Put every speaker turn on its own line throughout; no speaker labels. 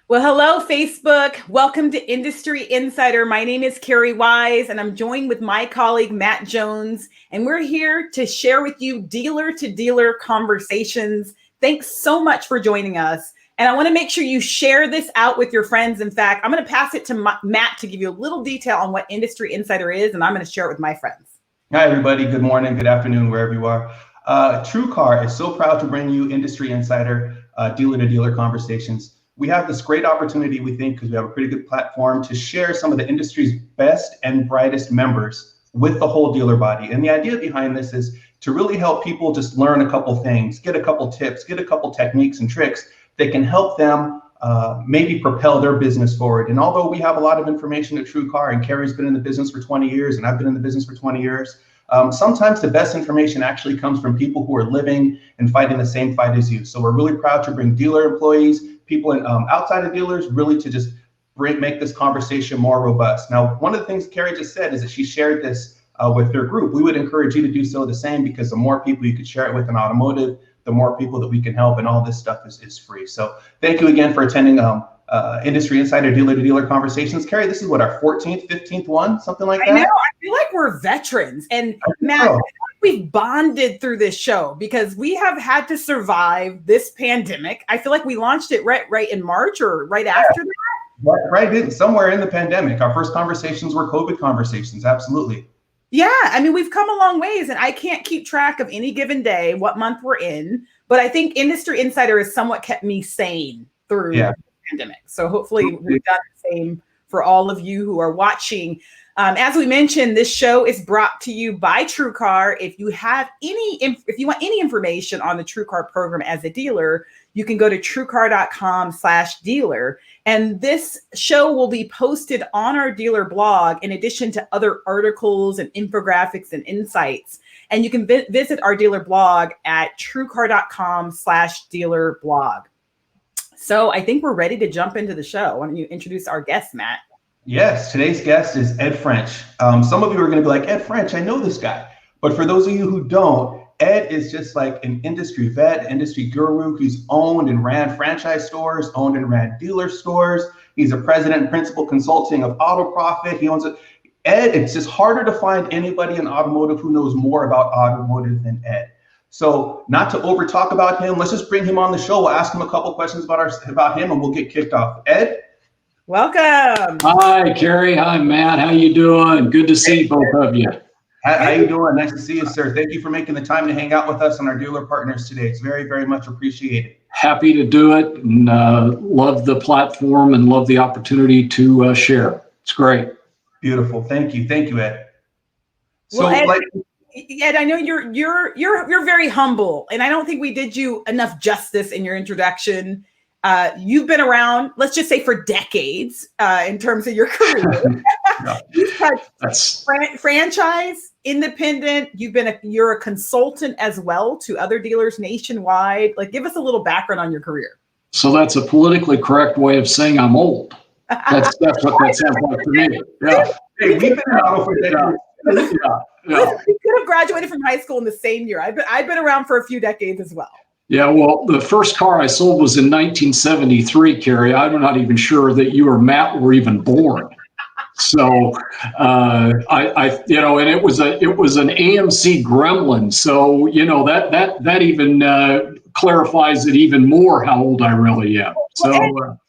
Well, hello, Facebook. Welcome to Industry Insider. My name is Carrie Wise, and I'm joined with my colleague, Matt Jones, and we're here to share with you dealer-to-dealer conversations. Thanks so much for joining us. And I want to make sure you share this out with your friends. In fact, I'm going to pass it to Matt to give you a little detail on what Industry Insider is, and I'm going to share it with my friends.
Hi, everybody. Good morning, good afternoon, wherever you are. TrueCar is so proud to bring you Industry Insider dealer-to-dealer conversations. We have this great opportunity, we think, because we have a pretty good platform to share some of the industry's best and brightest members with the whole dealer body. And the idea behind this is to really help people just learn a couple things, get a couple tips, get a couple techniques and tricks that can help them maybe propel their business forward. And although we have a lot of information at TrueCar, and Carrie's been in the business for 20 years, and I've been in the business for 20 years, sometimes the best information actually comes from people who are living and fighting the same fight as you. So we're really proud to bring dealer employees, people outside of dealers, really to just make this conversation more robust. Now, one of the things Carrie just said is that she shared this with her group. We would encourage you to do so the same, because the more people you could share it with in automotive, the more people that we can help, and all this stuff is free. So thank you again for attending Industry Insider dealer-to-dealer conversations. Carrie, this is what, our 14th, 15th one, something like that?
I know, I feel like we're veterans. And Matt, we've bonded through this show because we have had to survive this pandemic. I feel like we launched it right in March or right after that.
Right, somewhere in the pandemic. Our first conversations were COVID conversations, absolutely.
Yeah, I mean, we've come a long ways, and I can't keep track of any given day, what month we're in, but I think Industry Insider has somewhat kept me sane through the pandemic. So hopefully we've done the same for all of you who are watching. As we mentioned, this show is brought to you by TrueCar. If you want any information on the TrueCar program as a dealer, you can go to TrueCar.com/dealer. And this show will be posted on our dealer blog, in addition to other articles and infographics and insights. And you can visit our dealer blog at TrueCar.com/dealer blog. So I think we're ready to jump into the show. Why don't you introduce our guest, Matt?
Yes, today's guest is Ed French. Some of you are going to be like, Ed French, I know this guy. But for those of you who don't, Ed is just like an industry vet, industry guru. He's owned and ran franchise stores, owned and ran dealer stores. He's a president and principal consulting of AutoProfit. He owns it. Ed, it's just harder to find anybody in automotive who knows more about automotive than Ed. So not to over talk about him, let's just bring him on the show. We'll ask him a couple questions about him, and we'll get kicked off. Ed?
Welcome.
Hi, Carrie. Hi, Matt. How you doing? Good to see both of you.
How you doing? Nice to see you, sir. Thank you for making the time to hang out with us and our dealer partners today. It's very, very much appreciated.
Happy to do it, and love the platform and love the opportunity to share. It's great.
Beautiful. Thank you. Thank you, Ed.
So, well, Ed, I know you're very humble, and I don't think we did you enough justice in your introduction. You've been around, let's just say, for decades in terms of your career. You've touched franchise, independent. You're a consultant as well to other dealers nationwide. Like, give us a little background on your career.
So that's a politically correct way of saying I'm old. That's what that sounds like to me. Yeah.
Hey, we've been around for decades.
Yeah. We could have graduated from high school in the same year. I've been around for a few decades as well.
Yeah, well, the first car I sold was in 1973, Carrie. I'm not even sure that you or Matt were even born. So, and it was an AMC Gremlin. So, that even clarifies it even more how old I really am. So,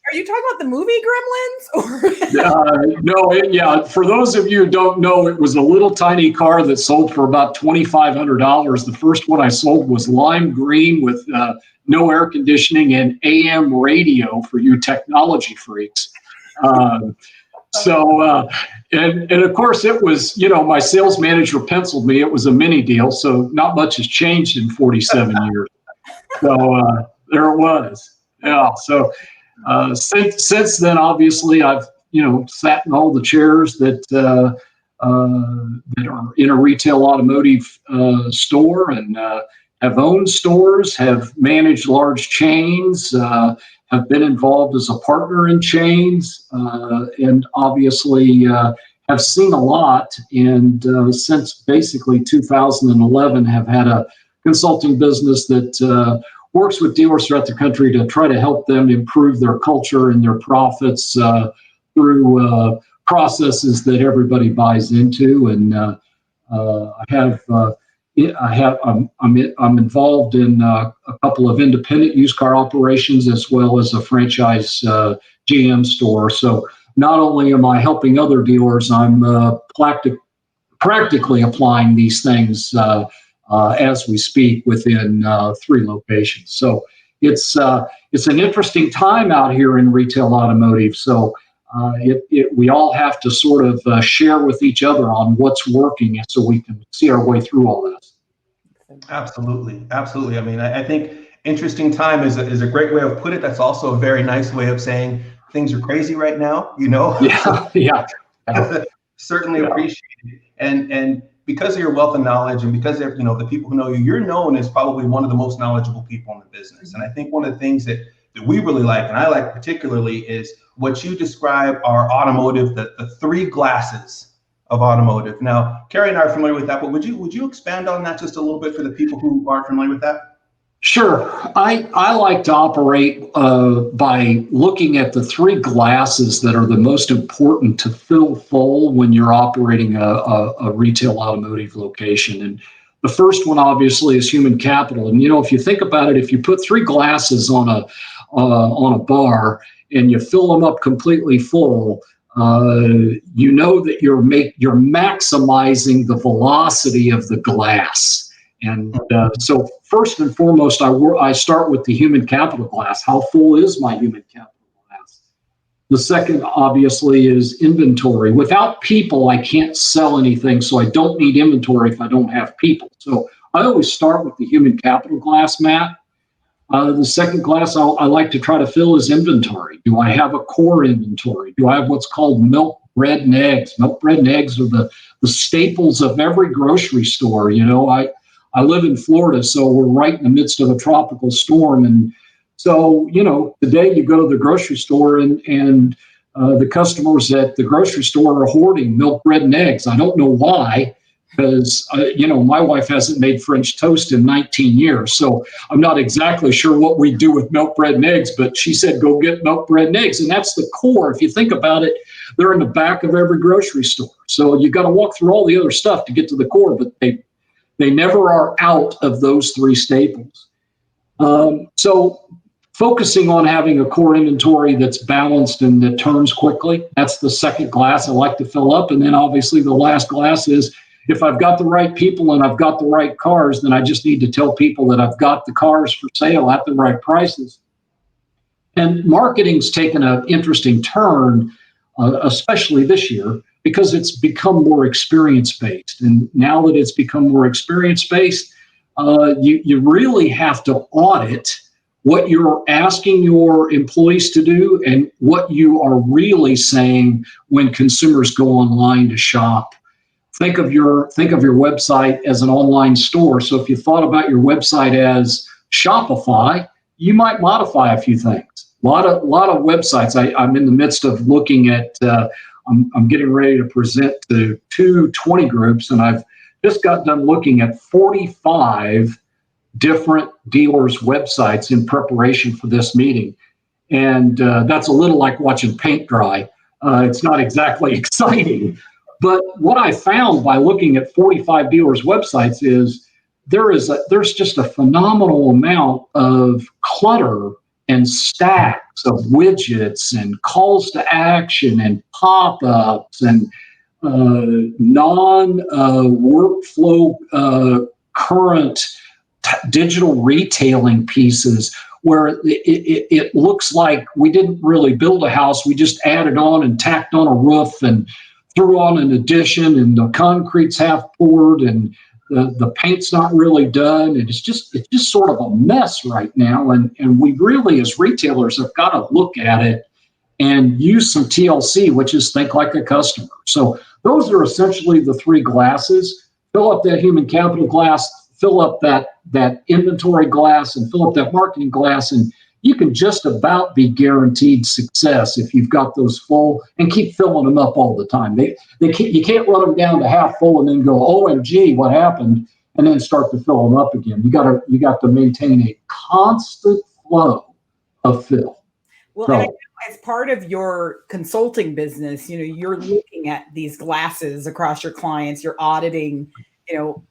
are you talking about the movie Gremlins?
No. For those of you who don't know, it was a little tiny car that sold for about $2,500. The first one I sold was lime green with no air conditioning and AM radio for you technology freaks. And of course it was, my sales manager penciled me. It was a mini deal, so not much has changed in 47 years. So there it was. Yeah. So. Since then, obviously, I've sat in all the chairs that are in a retail automotive store, and have owned stores, have managed large chains, have been involved as a partner in chains, and obviously have seen a lot. And since basically 2011, have had a consulting business that works with dealers throughout the country to try to help them improve their culture and their profits through processes that everybody buys into. And I'm involved in a couple of independent used car operations as well as a franchise GM store. So not only am I helping other dealers, I'm practically applying these things as we speak within 3 locations. So it's an interesting time out here in retail automotive. So we all have to sort of share with each other on what's working, so we can see our way through all this.
Absolutely, absolutely. I mean, I think interesting time is a great way of putting it. That's also a very nice way of saying things are crazy right now.
Yeah.
Certainly appreciate it. And because of your wealth of knowledge, and because of the people who know you, you're known as probably one of the most knowledgeable people in the business. And I think one of the things that we really like, and I like particularly, is what you describe are automotive, the 3 glasses of automotive. Now, Carrie and I are familiar with that, but would you expand on that just a little bit for the people who aren't familiar with that?
Sure. I like to operate by looking at the 3 glasses that are the most important to fill full when you're operating a retail automotive location. And the first one, obviously, is human capital. And, if you think about it, if you put 3 glasses on a bar and you fill them up completely full, that you're maximizing the velocity of the glass. And so first and foremost, I start with the human capital glass. How full is my human capital glass? The second, obviously, is inventory. Without people, I can't sell anything, so I don't need inventory if I don't have people. So I always start with the human capital glass, Matt. The second glass I like to try to fill is inventory. Do I have a core inventory? Do I have what's called milk, bread, and eggs? Milk, bread, and eggs are the staples of every grocery store. I live in Florida, so we're right in the midst of a tropical storm. And so, today you go to the grocery store and the customers at the grocery store are hoarding milk, bread, and eggs. I don't know why, because, my wife hasn't made French toast in 19 years. So I'm not exactly sure what we do with milk, bread, and eggs, but she said, go get milk, bread, and eggs. And that's the core. If you think about it, they're in the back of every grocery store. So you got to walk through all the other stuff to get to the core, but they never are out of those 3 staples. So focusing on having a core inventory that's balanced and that turns quickly, that's the second glass I like to fill up. And then obviously the last glass is, if I've got the right people and I've got the right cars, then I just need to tell people that I've got the cars for sale at the right prices. And marketing's taken an interesting turn, especially this year, because it's become more experience-based. And now that it's become more experience-based, you really have to audit what you're asking your employees to do and what you are really saying when consumers go online to shop. Think of your website as an online store. So if you thought about your website as Shopify, you might modify a few things. A lot of websites. I'm in the midst of looking at. I'm getting ready to present to 2 20 groups, and I've just got done looking at 45 different dealers' websites in preparation for this meeting, and that's a little like watching paint dry. It's not exactly exciting. But what I found by looking at 45 dealers' websites is there's just a phenomenal amount of clutter and stacks of widgets and calls to action and pop-ups and non-workflow current digital retailing pieces where it looks like we didn't really build a house. We just added on and tacked on a roof and threw on an addition, and the concrete's half poured and the paint's not really done. And it's just sort of a mess right now. And we really, as retailers, have got to look at it and use some TLC, which is think like a customer. So those are essentially the 3 glasses. Fill up that human capital glass, fill up that inventory glass, and fill up that marketing glass, and you can just about be guaranteed success if you've got those full and keep filling them up all the time. You can't run them down to half full and then go, OMG, what happened? and then start to fill them up again. You got to maintain a constant flow of fill.
Well, and I know as part of your consulting business, you're looking at these glasses across your clients, you're auditing,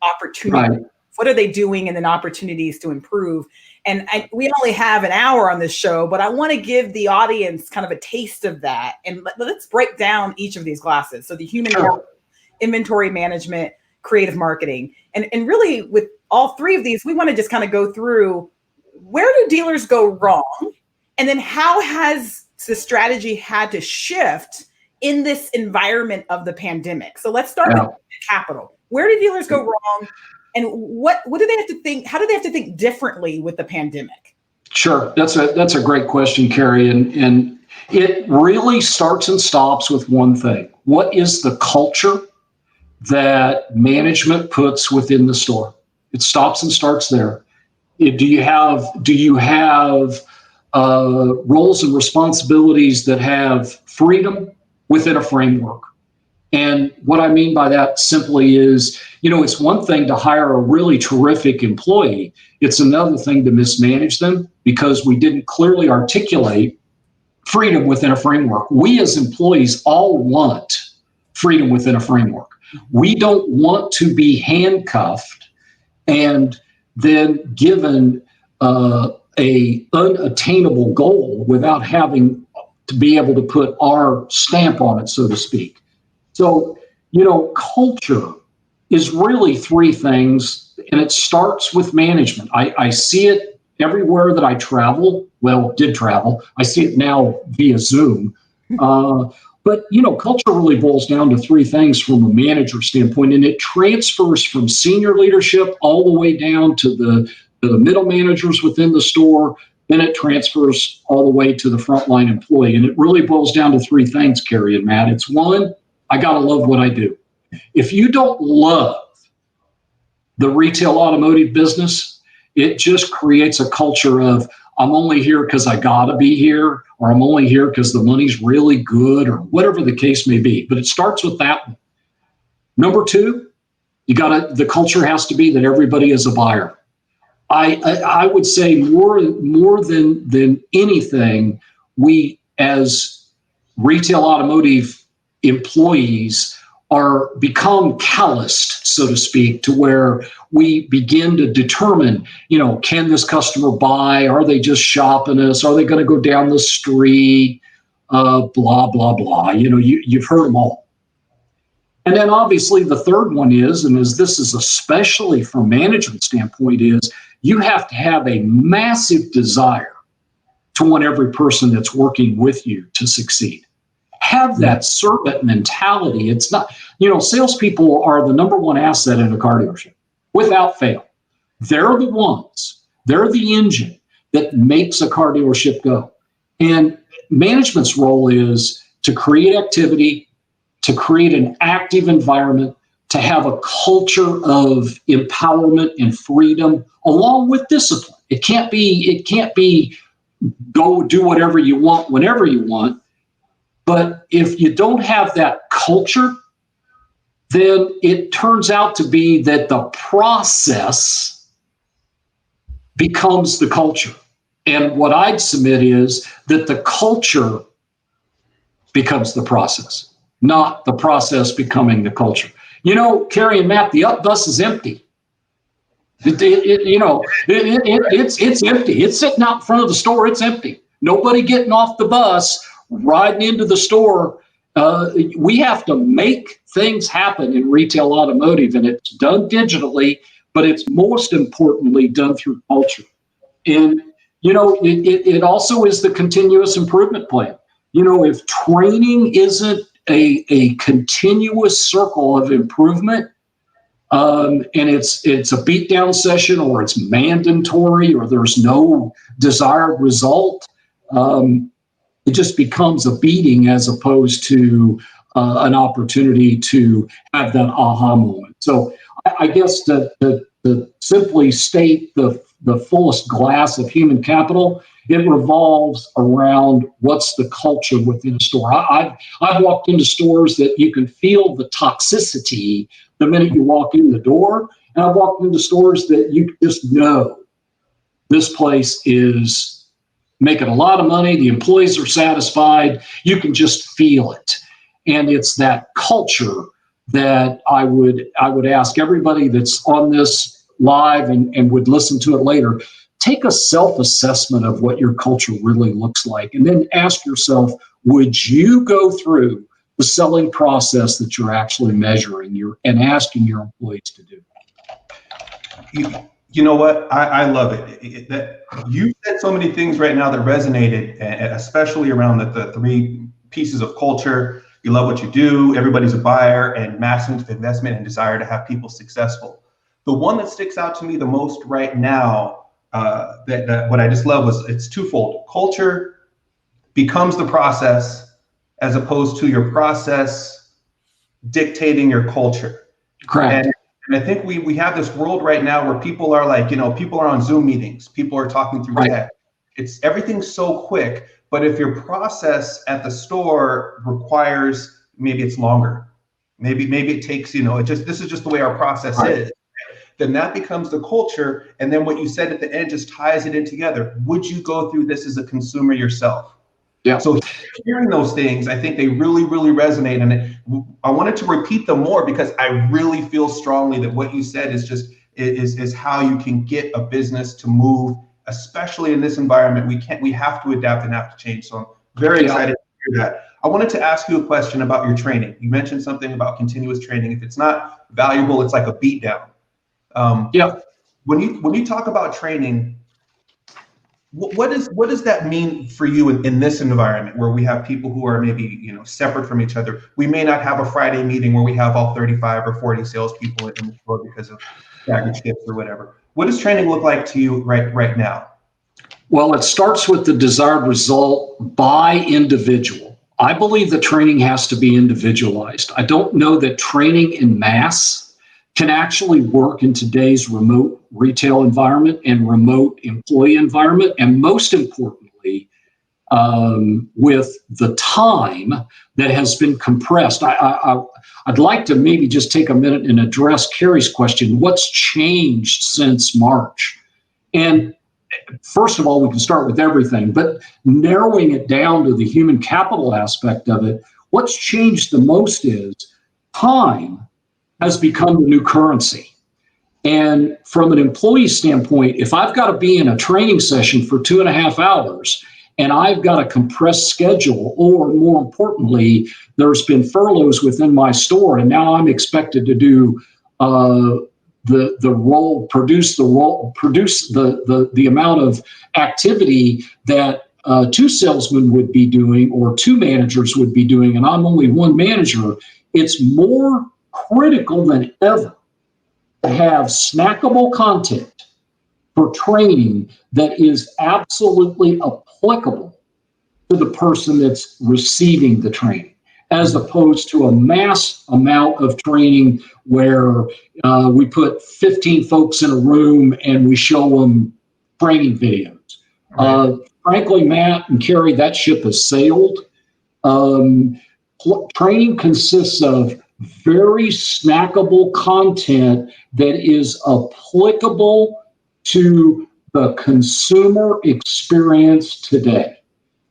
opportunities. Right. What are they doing, and then opportunities to improve. And we only have an hour on this show, but I want to give the audience kind of a taste of that. And let's break down each of these glasses. So the human capital, inventory management, creative marketing. And really with all three of these, we want to just kind of go through, where do dealers go wrong? And then how has the strategy had to shift in this environment of the pandemic? So let's start with capital. Where do dealers go wrong? And what do they have to think? How do they have to think differently with the pandemic?
Sure, that's a great question, Carrie, and it really starts and stops with one thing. What is the culture that management puts within the store? It stops and starts there. Do you have roles and responsibilities that have freedom within a framework? And what I mean by that simply is, it's one thing to hire a really terrific employee. It's another thing to mismanage them because we didn't clearly articulate freedom within a framework. We as employees all want freedom within a framework. We don't want to be handcuffed and then given a unattainable goal without having to be able to put our stamp on it, so to speak. So, culture is really three things, and it starts with management. I see it everywhere that I travel. Well, did travel. I see it now via Zoom. But, culture really boils down to three things from a manager standpoint, and it transfers from senior leadership all the way down to the middle managers within the store. Then it transfers all the way to the frontline employee. And it really boils down to three things, Carrie and Matt. It's one, I got to love what I do. If you don't love the retail automotive business, it just creates a culture of, I'm only here because I got to be here, or I'm only here because the money's really good, or whatever the case may be. But it starts with that one. Number two, the culture has to be that everybody is a buyer. I would say more than anything, we as retail automotive employees are become calloused, so to speak, to where we begin to determine, can this customer buy? Are they just shopping us? Are they going to go down the street? Blah, blah, blah. You've heard them all. And then obviously the third one is, and this is especially from management standpoint, is you have to have a massive desire to want every person that's working with you to succeed. Have that servant mentality. It's not, salespeople are the number one asset in a car dealership, without fail. They're the engine that makes a car dealership go. And management's role is to create activity, to create an active environment, to have a culture of empowerment and freedom, along with discipline. It can't be go do whatever you want whenever you want. But if you don't have that culture, then it turns out to be that the process becomes the culture. And what I'd submit is that the culture becomes the process, not the process becoming the culture. Carrie and Matt, the up bus is empty. It's empty. It's sitting out in front of the store. It's empty. Nobody getting off the bus, riding into the store. We have to make things happen in retail automotive, and it's done digitally, but it's most importantly done through culture. And, it also is the continuous improvement plan. If training isn't a continuous circle of improvement, and it's a beatdown session, or it's mandatory, or there's no desired result, it just becomes a beating as opposed to an opportunity to have that aha moment. So I guess to simply state the fullest glass of human capital, it revolves around what's the culture within a store. I've walked into stores that you can feel the toxicity the minute you walk in the door, And I've walked into stores that you just know this place is making a lot of money. The employees are satisfied. You can just feel it. And it's that culture that I would ask everybody that's on this live and would listen to it later, take a self-assessment of what your culture really looks like. And then ask yourself, would you go through the selling process that you're actually measuring and asking your employees to do?
You know what? I love it. That you said so many things right now that resonated, especially around the three pieces of culture. You love what you do. Everybody's a buyer, and massive investment and desire to have people successful. The one that sticks out to me the most right now, that what I just love was it's twofold. Culture becomes the process as opposed to your process dictating your culture.
Correct.
And I think we have this world right now where people are like, people are on Zoom meetings, people are talking through text. It's everything's so quick, but if your process at the store requires, maybe it's longer, maybe it takes, this is just the way our process is, then that becomes the culture. And then what you said at the end just ties it in together. Would you go through this as a consumer yourself?
Yeah.
So hearing those things, I think they really, really resonate. And I wanted to repeat them more because I really feel strongly that what you said is just is how you can get a business to move, especially in this environment. We have to adapt and have to change. So I'm very excited to hear that. I wanted to ask you a question about your training. You mentioned something about continuous training. If it's not valuable, it's like a beat down. When you talk about training, what does that mean for you in this environment where we have people who are maybe separate from each other? We may not have a Friday meeting where we have all 35 or 40 salespeople in the store because of package shifts or whatever. What does training look like to you right now?
Well, it starts with the desired result by individual. I believe that training has to be individualized. I don't know that training in mass can actually work in today's remote retail environment and remote employee environment. And most importantly, with the time that has been compressed, I'd like to maybe just take a minute and address Carrie's question. What's changed since March? And first of all, we can start with everything, but narrowing it down to the human capital aspect of it, what's changed the most is time has become the new currency. And from an employee standpoint, if I've got to be in a training session for 2.5 hours and I've got a compressed schedule, or more importantly, there's been furloughs within my store and now I'm expected to do produce the amount of activity that 2 salesmen would be doing or 2 managers would be doing, and I'm only 1 manager, it's more critical than ever to have snackable content for training that is absolutely applicable to the person that's receiving the training, as opposed to a mass amount of training where we put 15 folks in a room and we show them training videos. Frankly, Matt and Carrie, that ship has sailed. Training consists of very snackable content that is applicable to the consumer experience today.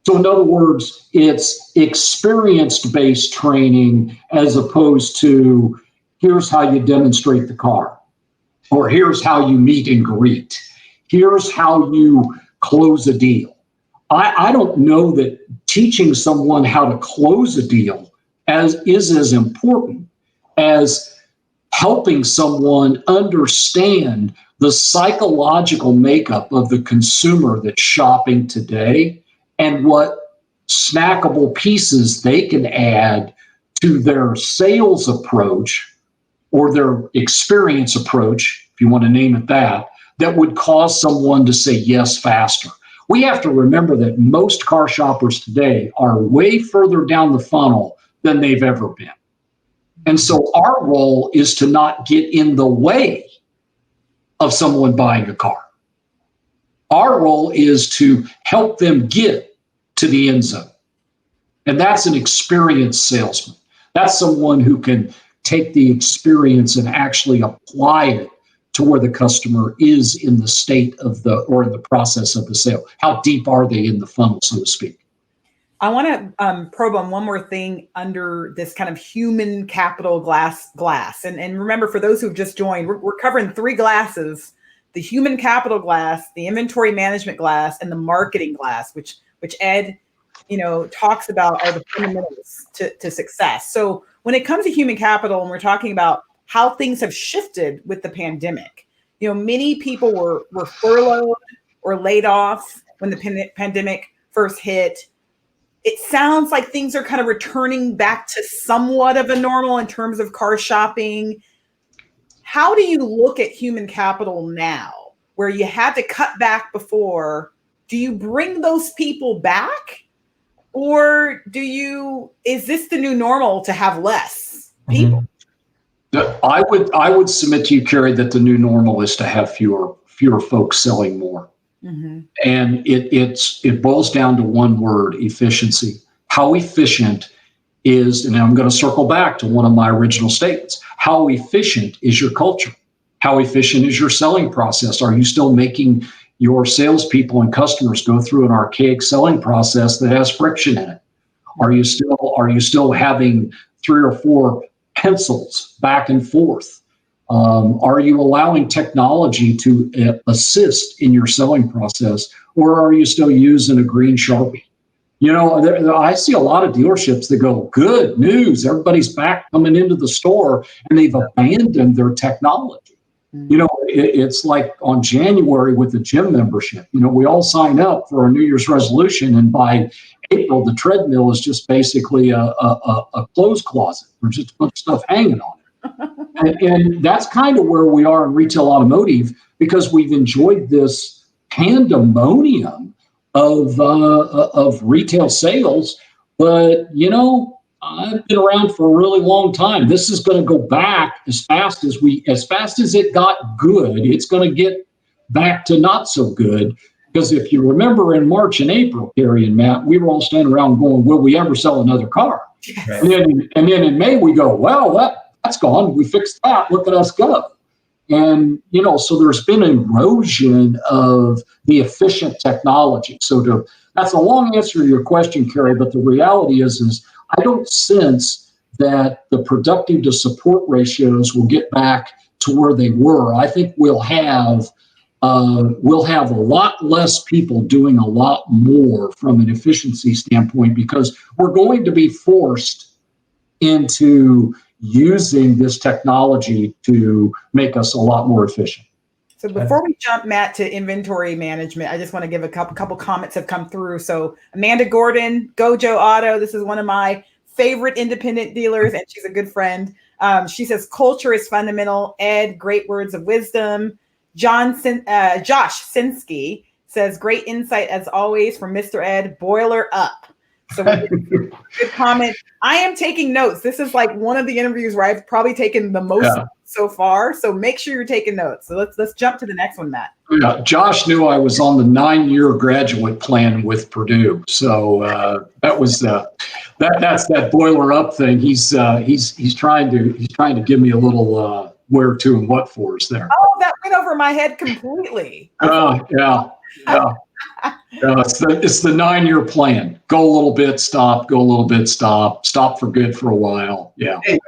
So in other words, it's experience-based training as opposed to here's how you demonstrate the car, or here's how you meet and greet, here's how you close a deal. I don't know that teaching someone how to close a deal is as important as helping someone understand the psychological makeup of the consumer that's shopping today and what snackable pieces they can add to their sales approach or their experience approach, if you want to name it that would cause someone to say yes faster. We have to remember that most car shoppers today are way further down the funnel than they've ever been. And so our role is to not get in the way of someone buying a car. Our role is to help them get to the end zone. And that's an experienced salesman. That's someone who can take the experience and actually apply it to where the customer is in the state of or in the process of the sale. How deep are they in the funnel, so to speak?
I want to probe on one more thing under this kind of human capital glass. And remember, for those who've just joined, we're covering 3 glasses: the human capital glass, the inventory management glass, and the marketing glass, which Ed, talks about are the fundamentals to success. So when it comes to human capital, and we're talking about how things have shifted with the pandemic, many people were furloughed or laid off when the pandemic first hit. It sounds like things are kind of returning back to somewhat of a normal in terms of car shopping. How do you look at human capital now, where you had to cut back before? Do you bring those people back, or is this the new normal to have less people?
I would submit to you, Carrie, that the new normal is to have fewer folks selling more. Mm-hmm. And it boils down to one word: efficiency. How efficient is, and I'm going to circle back to one of my original statements, how efficient is your culture? How efficient is your selling process? Are you still making your salespeople and customers go through an archaic selling process that has friction in it? Are you still having 3 or 4 pencils back and forth? Are you allowing technology to assist in your selling process, or are you still using a green Sharpie? I see a lot of dealerships that go, good news, everybody's back coming into the store, and they've abandoned their technology. It's like on January with the gym membership. We all sign up for our New Year's resolution, and by April, the treadmill is just basically a clothes closet. There's just a bunch of stuff hanging on it. And that's kind of where we are in retail automotive, because we've enjoyed this pandemonium of retail sales. But, I've been around for a really long time. This is going to go back as fast as it got good. It's going to get back to not so good. Because if you remember in March and April, Carrie and Matt, we were all standing around going, will we ever sell another car? Yes. And then in May, we go, well, that's gone. We fixed that. Look at us go. And, so there's been an erosion of the efficient technology. So that's a long answer to your question, Carrie, but the reality is I don't sense that the productive to support ratios will get back to where they were. I think we'll have a lot less people doing a lot more from an efficiency standpoint, because we're going to be forced into using this technology to make us a lot more efficient.
So before we jump, Matt, to inventory management, I just want to give a couple comments have come through. So Amanda Gordon, Gojo Auto, this is one of my favorite independent dealers, and she's a good friend. She says, culture is fundamental. Ed, great words of wisdom. Josh Sinsky says, great insight as always from Mr. Ed, boiler up. So good comment. I am taking notes. This is like one of the interviews where I've probably taken the most so far. So make sure you're taking notes. So let's jump to the next one, Matt.
Yeah, Josh knew I was on the 9-year graduate plan with Purdue. So that was that's that boiler up thing. He's trying to give me a little where to and what for is there.
Oh, that went over my head completely.
Yeah. It's the 9-year plan. Go a little bit, stop, go a little bit, stop for good for a while. Yeah.
Hey,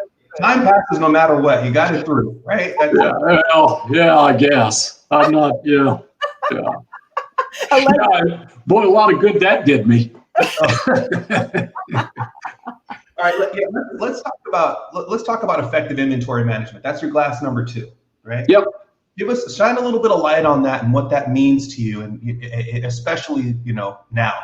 time passes no matter what. You got it through, right?
Yeah, I guess. I'm not, yeah. Boy, a lot of good that did me.
All right, let's talk about effective inventory management. That's your glass number 2, right?
Yep.
Shine a little bit of light on that and what that means to you, and especially now.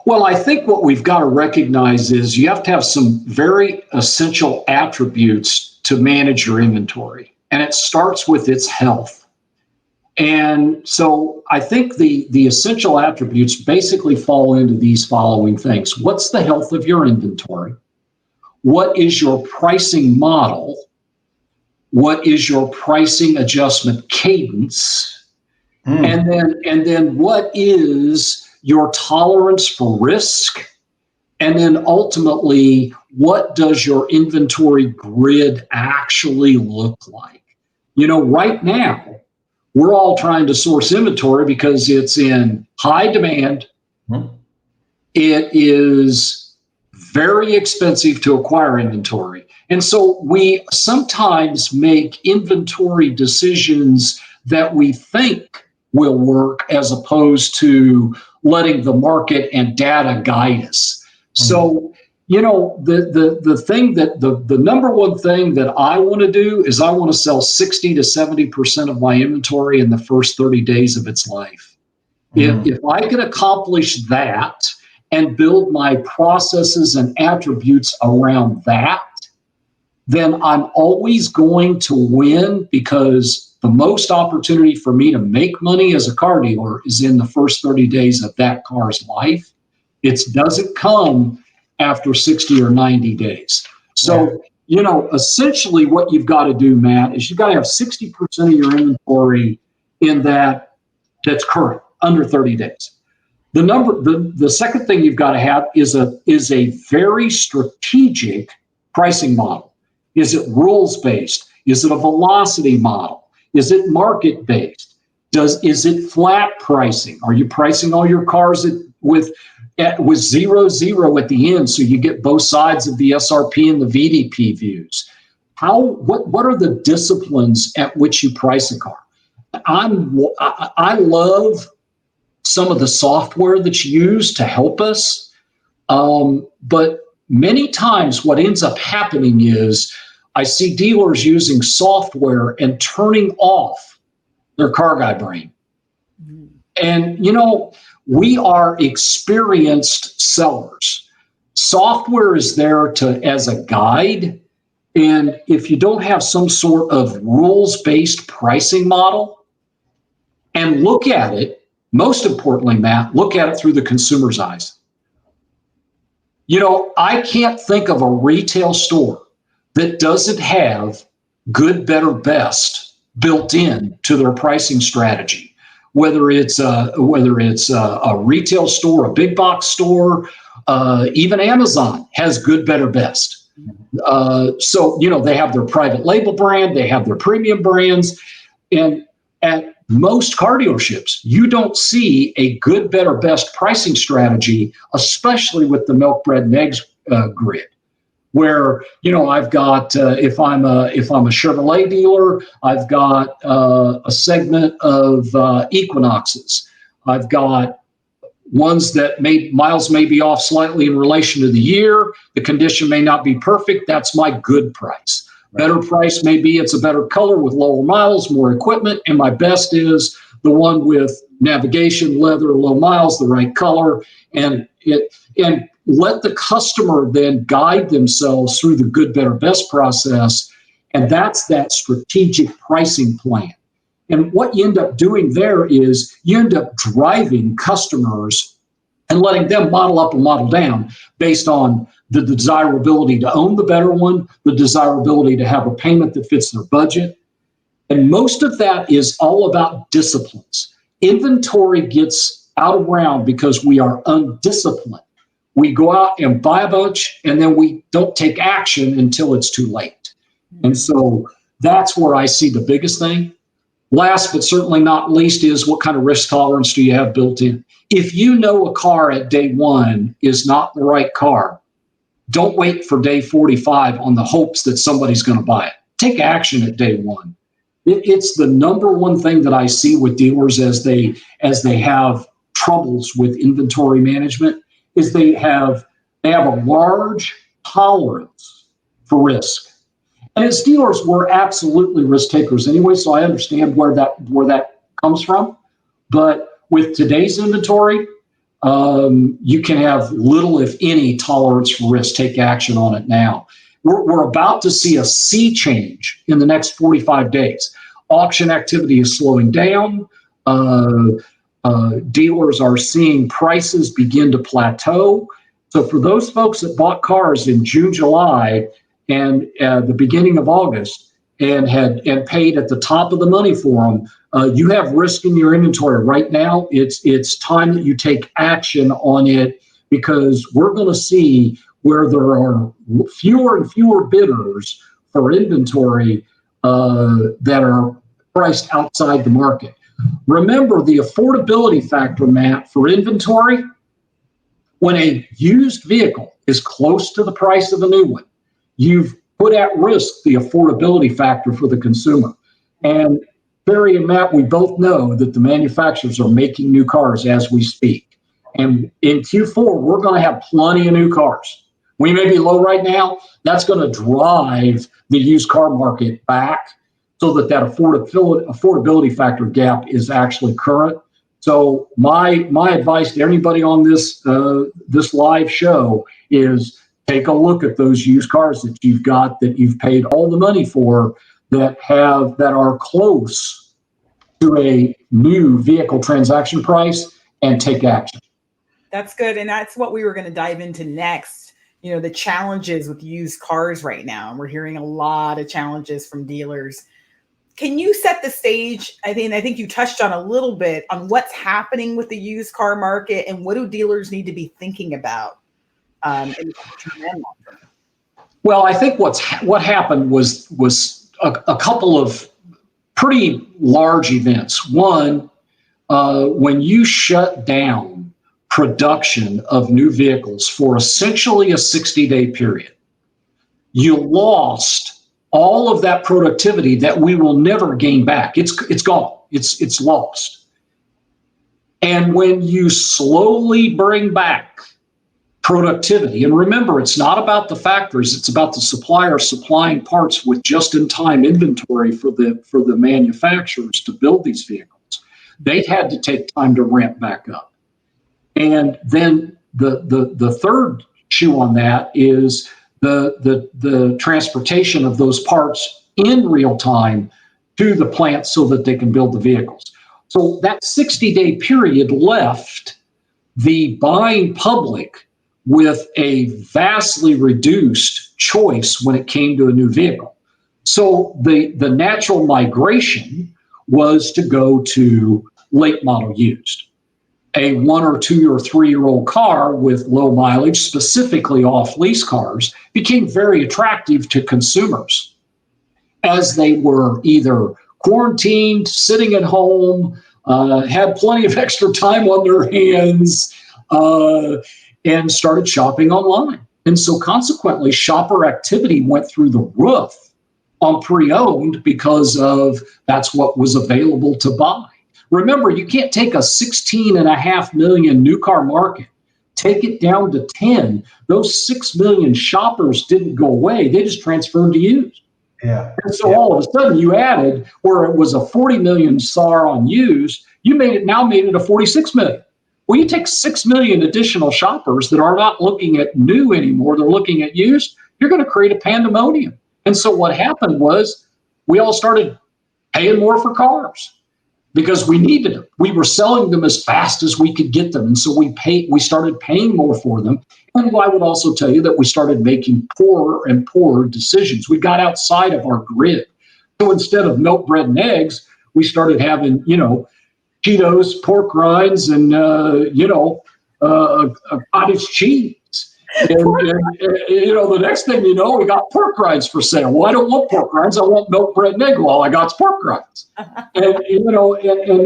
Well, I think what we've got to recognize is you have to have some very essential attributes to manage your inventory, and it starts with its health. And so I think the essential attributes basically fall into these following things. What's the health of your inventory? What is your pricing model? What is your pricing adjustment cadence? And then what is your tolerance for risk? And then ultimately, what does your inventory grid actually look like? Right now, we're all trying to source inventory because it's in high demand. Mm-hmm. It is very expensive to acquire inventory. And so we sometimes make inventory decisions that we think will work as opposed to letting the market and data guide us. Mm-hmm. So, the thing that the number one thing that I want to do is I want to sell 60 to 70% of my inventory in the first 30 days of its life. Mm-hmm. If I can accomplish that and build my processes and attributes around that, then I'm always going to win, because the most opportunity for me to make money as a car dealer is in the first 30 days of that car's life. It doesn't come after 60 or 90 days. So, essentially what you've got to do, Matt, is you've got to have 60% of your inventory in that's current, under 30 days. The second thing you've got to have is a very strategic pricing model. Is it rules-based? Is it a velocity model? Is it market-based? Is it flat pricing? Are you pricing all your cars with 0 at the end, so you get both sides of the SRP and the VDP views? What are the disciplines at which you price a car? I love some of the software that's used to help us, but many times what ends up happening is I see dealers using software and turning off their car guy brain. Mm-hmm. And we are experienced sellers. Software is there as a guide. And if you don't have some sort of rules-based pricing model, and look at it, most importantly, Matt, look at it through the consumer's eyes. I can't think of a retail store that doesn't have good, better, best built in to their pricing strategy. Whether it's a retail store, a big box store, even Amazon has good, better, best. So they have their private label brand, they have their premium brands, and at most car dealerships, you don't see a good, better, best pricing strategy, especially with the milk, bread, and eggs grid. Where I've got if I'm a Chevrolet dealer, I've got a segment of Equinoxes. I've got ones that miles may be off slightly in relation to the year. The condition may not be perfect. That's my good price. Right. Better price may be it's a better color with lower miles, more equipment, and my best is the one with navigation, leather, low miles, the right color, and let the customer then guide themselves through the good, better, best process. And that's that strategic pricing plan. And what you end up doing there is you end up driving customers and letting them model up and model down based on the desirability to own the better one, the desirability to have a payment that fits their budget. And most of that is all about disciplines. Inventory gets out of round because we are undisciplined. We go out and buy a bunch, and then we don't take action until it's too late. And so that's where I see the biggest thing. Last but certainly not least is what kind of risk tolerance do you have built in? If you know a car at day one is not the right car, don't wait for day 45 on the hopes that somebody's going to buy it. Take action at day one. It's the number one thing that I see with dealers as they have troubles with inventory management is they have a large tolerance for risk. And as dealers, we're absolutely risk takers anyway, so I understand where that comes from. But with today's inventory, you can have little, if any, tolerance for risk. Take action on it now. We're about to see a sea change in the next 45 days. Auction activity is slowing down. Dealers are seeing prices begin to plateau. So for those folks that bought cars in June, July, and the beginning of August, and paid at the top of the money for them, you have risk in your inventory right now. It's time that you take action on it, because we're going to see where there are fewer and fewer bidders for inventory. that are priced outside the market. Remember the affordability factor, Matt, for inventory. When a used vehicle is close to the price of a new one, you've put at risk the affordability factor for the consumer. And Barry and Matt, we both know that the manufacturers are making new cars as we speak. And in Q4, we're going to have plenty of new cars. We may be low right now. That's going to drive the used car market back so that affordability factor gap is actually current. So my advice to anybody on this live show is take a look at those used cars that you've got, that you've paid all the money for, that are close to a new vehicle transaction price, and take action.
That's good. And that's what we were going to dive into next. You know, the challenges with used cars right now. And we're hearing a lot of challenges from dealers. Can you set the stage? I think you touched on a little bit on what's happening with the used car market and what do dealers need to be thinking about in the short-term and long-term?
Well, I think what happened was a couple of pretty large events. One, when you shut down production of new vehicles for essentially a 60-day period, you lost all of that productivity that we will never gain back. It's gone. It's lost. And when you slowly bring back productivity, and remember, it's not about the factories, it's about the supplier supplying parts with just-in-time inventory for the manufacturers to build these vehicles. They had to take time to ramp back up. And then the third shoe on that is the transportation of those parts in real time to the plant so that they can build the vehicles. So that 60-day period left the buying public with a vastly reduced choice when it came to a new vehicle. So the natural migration was to go to late model used. A 1 or 2 or 3-year-old car with low mileage, specifically off-lease cars, became very attractive to consumers as they were either quarantined, sitting at home, had plenty of extra time on their hands, and started shopping online. And so consequently, shopper activity went through the roof on pre-owned because of that's what was available to buy. Remember, you can't take a 16.5 million new car market, take it down to 10. Those 6 million shoppers didn't go away. They just transferred to used.
Yeah.
And so all of a sudden you added, where it was a 40 million SAR on used, you made it a 46 million. Well, you take 6 million additional shoppers that are not looking at new anymore, they're looking at used, you're going to create a pandemonium. And so what happened was we all started paying more for cars because we needed them. We were selling them as fast as we could get them. And so we started paying more for them. And I would also tell you that we started making poorer and poorer decisions. We got outside of our grid. So instead of milk, bread, and eggs, we started having, Cheetos, pork rinds, and, cottage cheese. And the next thing you know, we got pork rinds for sale. Well, I don't want pork rinds. I want milk, bread, and egg. Well, all I got's pork rinds. And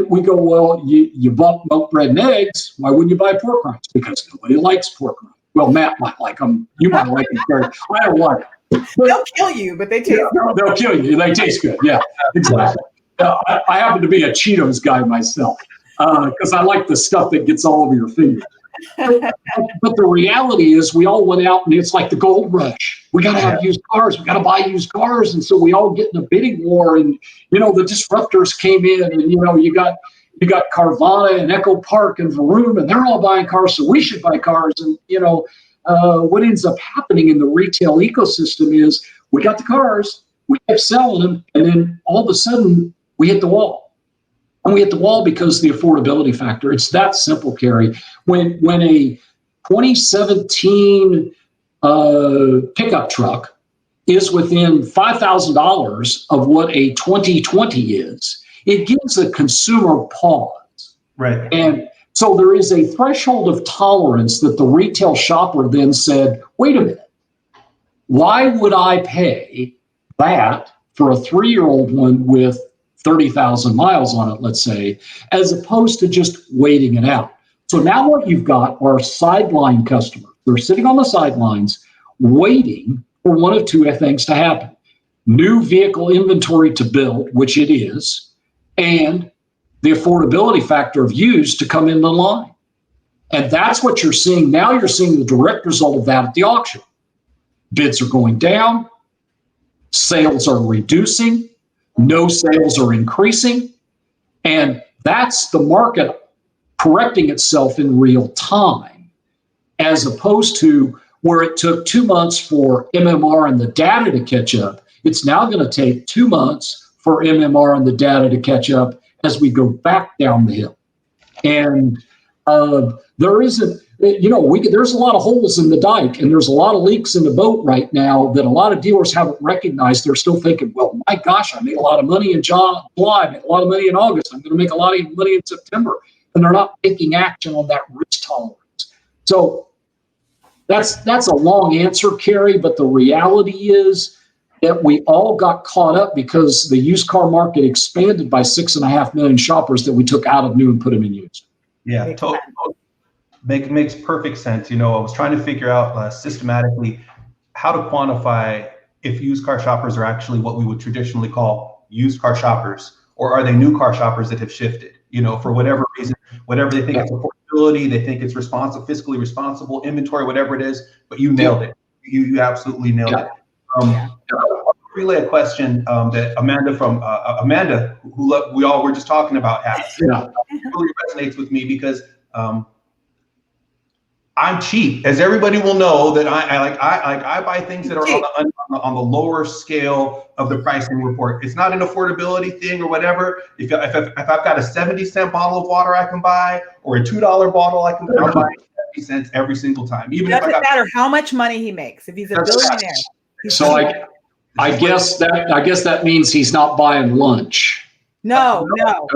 we go, well, you bought milk, bread, and eggs. Why wouldn't you buy pork rinds? Because nobody likes pork rinds. Well, Matt might like them. You might like them. I don't like them.
They'll kill you, but they taste good.
They'll kill you. They taste good. Yeah, exactly. I happen to be a Cheetos guy myself because I like the stuff that gets all over your fingers. But the reality is we all went out and it's like the gold rush. We got to have used cars. We got to buy used cars. And so we all get in a bidding war and, the disruptors came in and, you got Carvana and Echo Park and Vroom and they're all buying cars. So we should buy cars. And, what ends up happening in the retail ecosystem is we got the cars, we kept selling them. And then all of a sudden we hit the wall. And we hit the wall because the affordability factor. It's that simple, Carrie. When a 2017 pickup truck is within $5,000 of what a 2020 is, it gives the consumer pause.
Right.
And so there is a threshold of tolerance that the retail shopper then said, wait a minute, why would I pay that for a 3-year-old one with 30,000 miles on it, let's say, as opposed to just waiting it out. So now what you've got are sideline customers. They're sitting on the sidelines waiting for one of two things to happen. New vehicle inventory to build, which it is, and the affordability factor of used to come in the line. And that's what you're seeing. Now you're seeing the direct result of that at the auction. Bids are going down, sales are reducing, no sales are increasing, and that's the market correcting itself in real time, as opposed to where it took 2 months for MMR and the data to catch up. It's now going to take 2 months for MMR and the data to catch up as we go back down the hill. And there isn't, there's a lot of holes in the dike, and there's a lot of leaks in the boat right now that a lot of dealers haven't recognized. They're still thinking, well, my gosh, I made a lot of money in July, I made a lot of money in August, I'm going to make a lot of money in September. And they're not taking action on that risk tolerance. So that's a long answer, Carrie, but the reality is that we all got caught up because the used car market expanded by 6.5 million shoppers that we took out of new and put them in used.
Yeah, totally. Makes perfect sense. I was trying to figure out systematically how to quantify if used car shoppers are actually what we would traditionally call used car shoppers, or are they new car shoppers that have shifted, for whatever reason, whatever they think it's affordability, they think it's fiscally responsible, inventory, whatever it is, but you nailed it. You absolutely nailed it. I'll relay a question that Amanda, who we all were just talking about, has. Really resonates with me because I'm cheap, as everybody will know that I buy things that are on the lower scale of the pricing report. It's not an affordability thing or whatever. If I've got a 70-cent bottle of water I can buy, or a $2 bottle I can buy, I'm buying 70 cents every single time. Even
doesn't matter how much money he makes. If he's a billionaire.
So I guess that means he's not buying lunch.
No.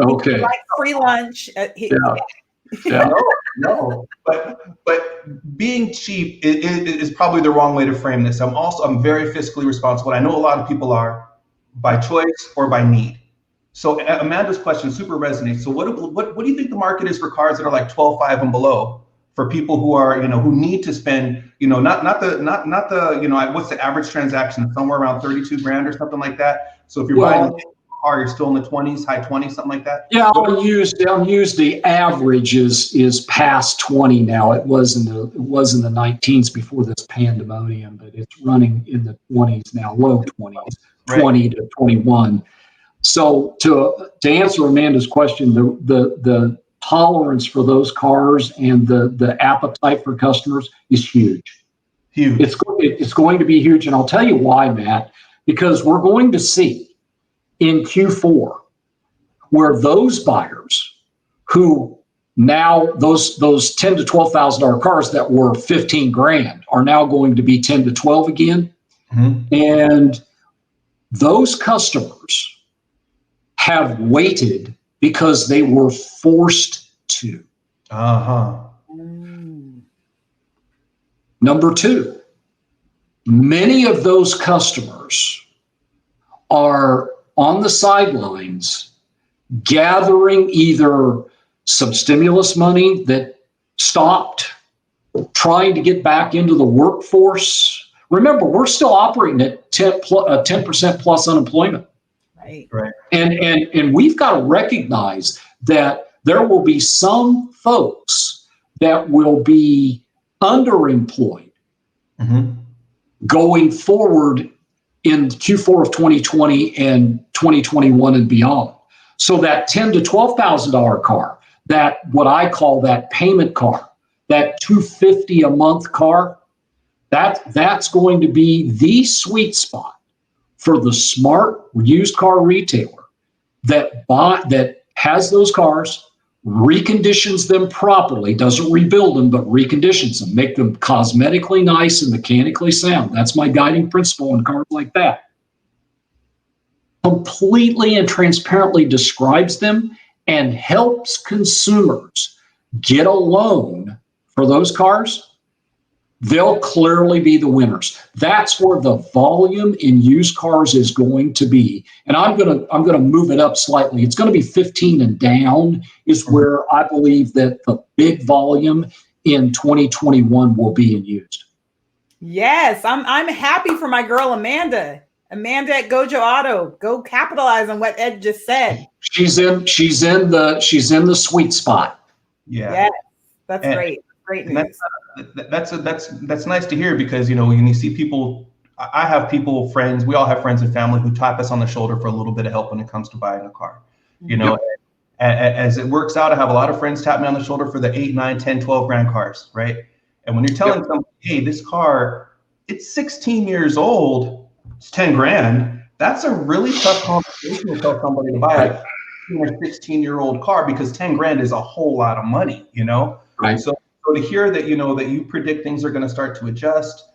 Okay.
He likes free lunch.
No. But being cheap is probably the wrong way to frame this. I'm very fiscally responsible. I know a lot of people are, by choice or by need. So Amanda's question super resonates. So what do you think the market is for cars that are like 12.5 and below, for people who are, who need to spend, not the what's the average transaction? Somewhere around 32 grand or something like that. So if you're buying a car, you're still in the 20s, high 20s, something like that.
Yeah, I'll use the average is past 20 now. It was in the 19s before this pandemonium, but it's running in the 20s now, low 20s, right. 20 to 21. So to answer Amanda's question, the tolerance for those cars and the appetite for customers is huge.
Huge.
It's going to be huge, and I'll tell you why, Matt. Because we're going to see in Q4 where those buyers who now those $10,000 to $12,000 cars that were 15 grand are now going to be 10 to 12 again, and those customers have waited because they were forced to. Number two, many of those customers are on the sidelines gathering either some stimulus money that stopped, trying to get back into the workforce. Remember, we're still operating at 10% plus unemployment.
Right.
And we've got to recognize that there will be some folks that will be underemployed going forward in Q4 of 2020 and 2021 and beyond. So that $10,000 to $12,000 car, that what I call that payment car, that $250 a month car, that's going to be the sweet spot for the smart used car retailer that has those cars, reconditions them properly, doesn't rebuild them, but reconditions them, make them cosmetically nice and mechanically sound. That's my guiding principle in cars like that. Completely and transparently describes them and helps consumers get a loan for those cars they'll clearly be the winners. That's where the volume in used cars is going to be. And I'm gonna move it up slightly. It's going to be 15 and down is where I believe that the big volume in 2021 will be in used.
Yes, I'm happy for my girl Amanda. Amanda at Gojo Auto. Go capitalize on what Ed just said.
She's in the sweet spot.
Yeah.
Yes, that's great. Great news.
That's nice to hear, because when you see people, I have people, friends, we all have friends and family who tap us on the shoulder for a little bit of help when it comes to buying a car.
Yep.
As it works out, I have a lot of friends tap me on the shoulder for the 8, 9, 10, 12 grand cars, right? And when you're telling somebody, hey, this car, it's 16 years old, it's 10 grand, that's a really tough conversation to tell somebody to buy a 16-year-old car, because 10 grand is a whole lot of money,
Right.
So to hear that, that you predict things are going to start to adjust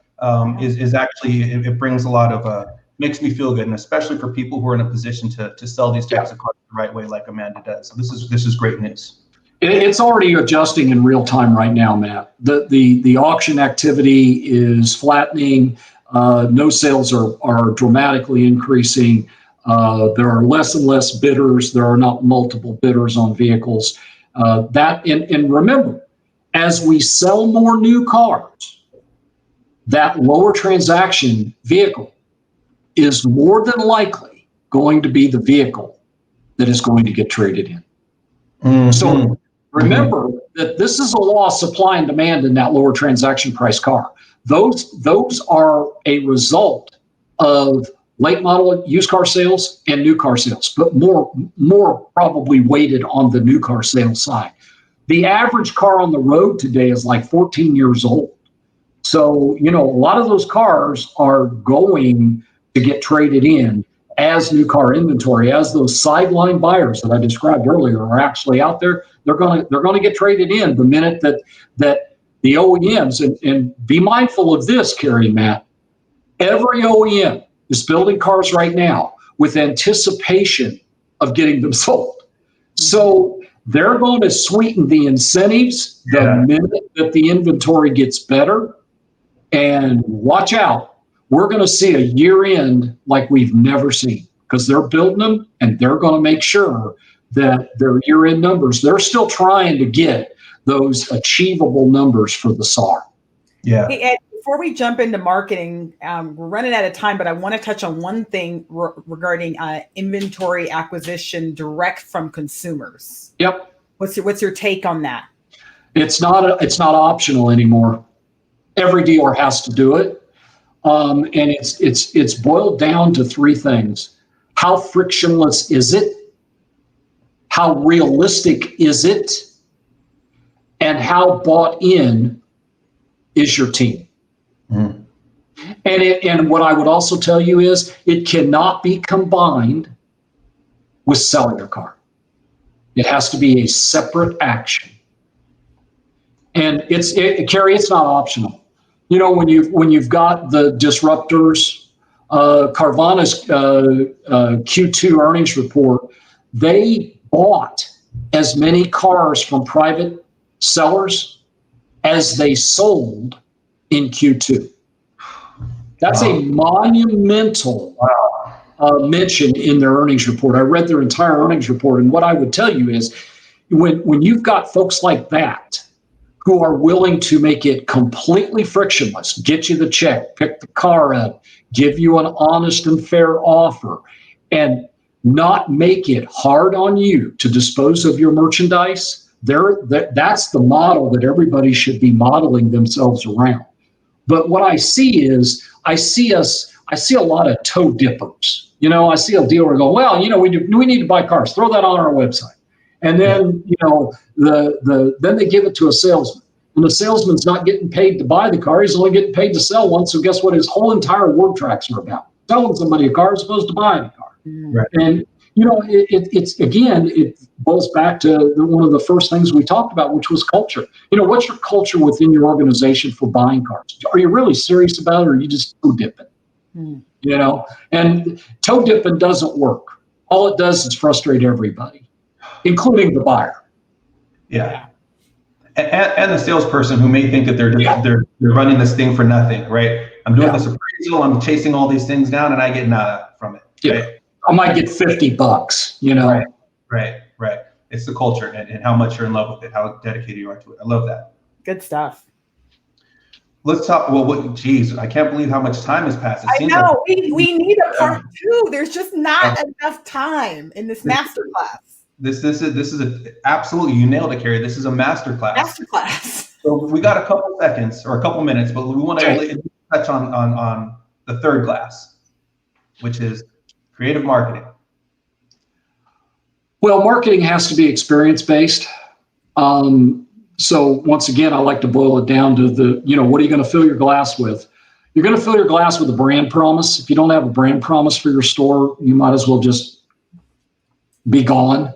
is actually, it brings a lot of, makes me feel good. And especially for people who are in a position to sell these types of cars the right way, like Amanda does. So this is great news.
It's already adjusting in real time right now, Matt. The auction activity is flattening. No sales are dramatically increasing. There are less and less bidders. There are not multiple bidders on vehicles. And remember, as we sell more new cars, that lower transaction vehicle is more than likely going to be the vehicle that is going to get traded in. Mm-hmm. So remember that this is a law of supply and demand in that lower transaction price car. Those are a result of late model used car sales and new car sales, but more probably weighted on the new car sales side. The average car on the road today is like 14 years old. So, a lot of those cars are going to get traded in as new car inventory, as those sideline buyers that I described earlier are actually out there. They're going to get traded in the minute that the OEMs, and be mindful of this, Carrie and Matt, every OEM is building cars right now with anticipation of getting them sold. So they're going to sweeten the incentives the minute that the inventory gets better. And watch out, we're going to see a year end like we've never seen, because they're building them and they're going to make sure that their year end numbers, they're still trying to get those achievable numbers for the SAR.
Yeah.
Hey, Ed, before we jump into marketing, we're running out of time, but I want to touch on one thing regarding inventory acquisition direct from consumers.
Yep.
What's your take on that?
It's not optional anymore. Every dealer has to do it, and it's boiled down to three things: how frictionless is it? How realistic is it? And how bought in is your team? Mm. And what I would also tell you is it cannot be combined with selling your car. It has to be a separate action. And Carrie, it's not optional. When you've got the disruptors, Carvana's Q2 earnings report, they bought as many cars from private sellers as they sold in Q2. That's a monumental mention in their earnings report. I read their entire earnings report, and what I would tell you is when you've got folks like that who are willing to make it completely frictionless, get you the check, pick the car up, give you an honest and fair offer, and not make it hard on you to dispose of your merchandise, that's the model that everybody should be modeling themselves around. But what I see is, I see a lot of toe dippers. I see a dealer go, well, we need to buy cars, throw that on our website. And then, then they give it to a salesman. And the salesman's not getting paid to buy the car. He's only getting paid to sell one. So guess what his whole entire word tracks are about? Selling somebody a car as opposed to buying a car. Right. And, it boils back to one of the first things we talked about, which was culture. What's your culture within your organization for buying cars? Are you really serious about it, or are you just toe dipping? And toe dipping doesn't work. All it does is frustrate everybody, including the buyer.
Yeah. And the salesperson who may think that they're running this thing for nothing, right? I'm doing this appraisal, I'm chasing all these things down, and I get nada from it. Right?
I might get $50, you know.
Right. It's the culture and how much you're in love with it, how dedicated you are to it. I love that.
Good stuff.
Let's talk. Well, geez, I can't believe how much time has passed.
I know. We need a part 2. There's just not enough time in this masterclass.
This is an absolutely, you nailed it, Carrie. This is a masterclass.
Masterclass.
So we got a couple seconds or a couple minutes, but we want to touch on the third glass, which is creative marketing.
Well, marketing has to be experience-based. So once again, I like to boil it down to what are you going to fill your glass with? You're going to fill your glass with a brand promise. If you don't have a brand promise for your store, you might as well just be gone.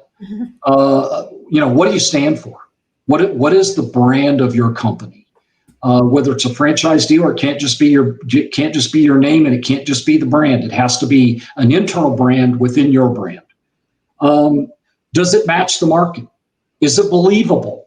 What do you stand for? What is the brand of your company? Whether it's a franchise deal, it can't just be your name, and it can't just be the brand. It has to be an internal brand within your brand. Does it match the market? Is it believable?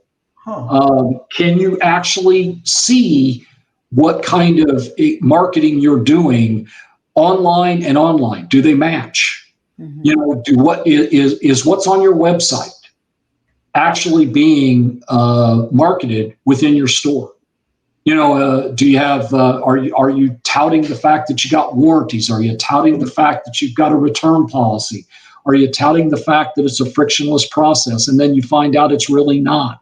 Can you actually see what kind of marketing you're doing online and online? Do they match? What is what's on your website actually being marketed within your store? Do you have? Are you touting the fact that you got warranties? Are you touting the fact that you've got a return policy? Are you touting the fact that it's a frictionless process, and then you find out it's really not?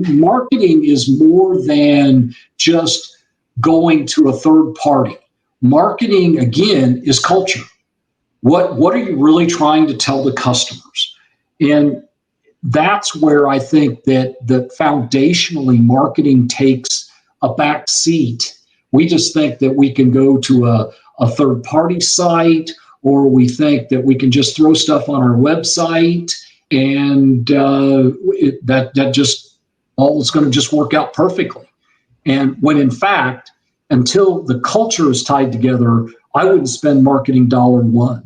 Marketing is more than just going to a third party. Marketing, again, is culture. What are you really trying to tell the customers? And that's where I think that foundationally marketing takes a back seat. We just think that we can go to a third party site, or we think that we can just throw stuff on our website and that just all is going to just work out perfectly. And when in fact, until the culture is tied together, I wouldn't spend marketing $1.